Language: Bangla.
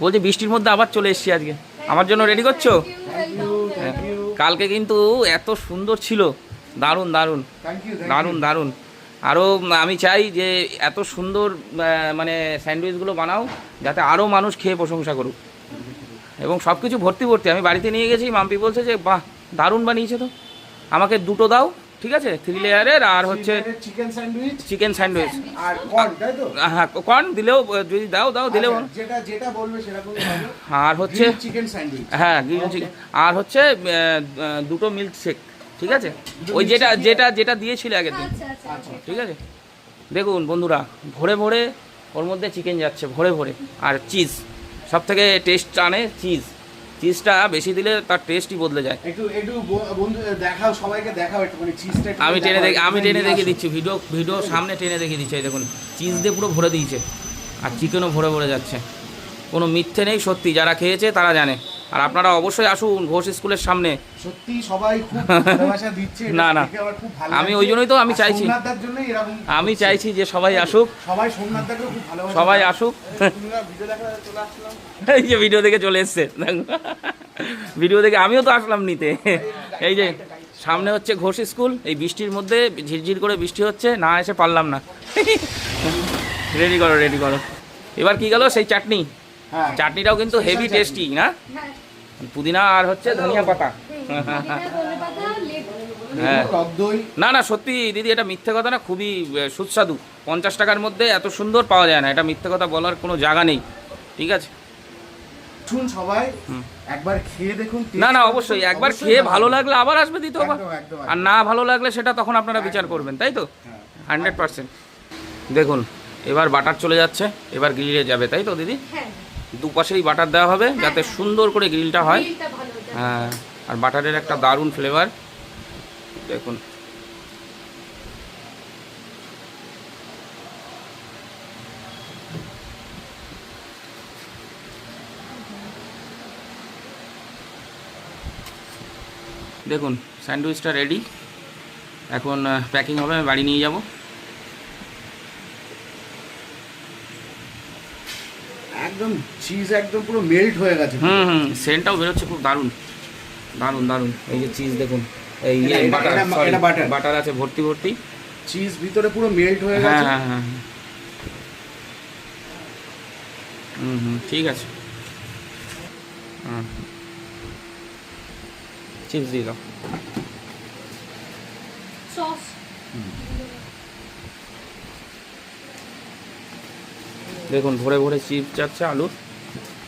বলছি বৃষ্টির মধ্যে আবার চলে এসেছি আজকে, আমার জন্য রেডি করছো? কালকে কিন্তু এত সুন্দর ছিল, দারুণ দারুণ দারুণ দারুণ। আরও আমি চাই যে এত সুন্দর মানে স্যান্ডউইচগুলো বানাও যাতে আরও মানুষ খেয়ে প্রশংসা করুক, এবং সব কিছু ভর্তি ভর্তি। আমি বাড়িতে নিয়ে গেছি, মাম্পি বলছে যে বাহ দারুণ বানিয়েছে তো, আমাকে দুটো দাও, ঠিক আছে, 3 লেয়ারের, আর হচ্ছে চিকেন স্যান্ডউইচ আর কর্ন, তাই তো? হ্যাঁ কর্ন দিলেও যদি দাও দিলেও, যেটা বলবে সেরকম হবে। আর হচ্ছে চিকেন স্যান্ডউইচ, হ্যাঁ গ্রিল চিকেন, আর হচ্ছে দুটো মিল্ক শেক, ঠিক আছে, ওই যেটা দিয়েছিলে আগের দিন, ঠিক আছে। দেখুন বন্ধুরা, ভরে ভরে ওর মধ্যে চিকেন যাচ্ছে, ভরে ভরে, আর চিজ সব থেকে টেস্ট আনে চিজটা বেশি দিলে তার টেস্টই বদলে যায়। একটু বন্ধু দেখাও, সবাইকে দেখাও একটুখানি চিজটা। আমি টেনে দেখিয়ে দিচ্ছি, ভিডিও সামনে টেনে দেখিয়ে দিচ্ছি। এই দেখুন চিজ দিয়ে পুরো ভরে দিয়েছে, আর চিকেনও ভরে ভরে যাচ্ছে, কোনো মিথ্যে নেই, সত্যি যারা খেয়েছে তারা জানে। আর আপনারা অবশ্যই আসুন ঘোষ স্কুলের সামনে, সত্যি সবাই খুব ভালোবাসা দিচ্ছে। না আমি ওই জন্যই তো আমি চাইছি, আমি চাইছি যে সবাই আসুক, সোমনাথদাকে খুব ভালোবাসা, সবাই আসুক। ভিডিও দেখা চলে আসলাম, এই যে ভিডিও দেখে চলে এসছে, ভিডিও দেখে আমিও তো আসলাম নিতে। এই যে সামনে হচ্ছে ঘোষ স্কুল, এই বৃষ্টির মধ্যে ঝিরঝির করে বৃষ্টি হচ্ছে, না এসে পারলাম না। রেডি করো। এবার কি গেল সেই চাটনি, চাটনিটাও কিন্তু হেভি টেস্টি না, পুদিনা আর হচ্ছে ধনিয়া পাতা। হ্যাঁ না সত্যি দিদি, এটা মিথ্যে কথা না, খুবই সুস্বাদু। 50 টাকার মধ্যে এত সুন্দর পাওয়া যায় না, এটা মিথ্যে কথা বলার কোনো জায়গা নেই, ঠিক আছে। সবাই একবার খেয়ে দেখুন। না অবশ্যই একবার খেয়ে ভালো লাগলে আবার আসবে দ্বিতীয়বার, আর না ভালো লাগলে সেটা তখন আপনারা বিচার করবেন, তাই তো, 100%। দেখুন এবার বাটার চলে যাচ্ছে, এবার গ্রিলে যাবে, তাই তো দিদি? দুপাশেই বাটার দেওয়া হবে যাতে সুন্দর করে গ্রিলটা হয়। হ্যাঁ, আর বাটারের একটা দারুণ ফ্লেভার দেখুন। দেখুন স্যান্ডউইচটা রেডি, এখন প্যাকিং হবে, আমি বাড়ি নিয়ে যাব। একদম চিজ একদম পুরো মেল্ট হয়ে গেছে। সেন্টটাও বেরোচ্ছে খুব দারুণ দারুণ দারুণ। এই যে চিজ দেখুন, এই বাটার আছে ভর্তি ভর্তি, চিজ ভিতরে পুরো মেল্ট হয়ে গেছে। হ্যাঁ ঠিক আছে। চিপস দিয়ে দাও। দেখুন ভরে ভরে চিপস যাচ্ছে আলুর।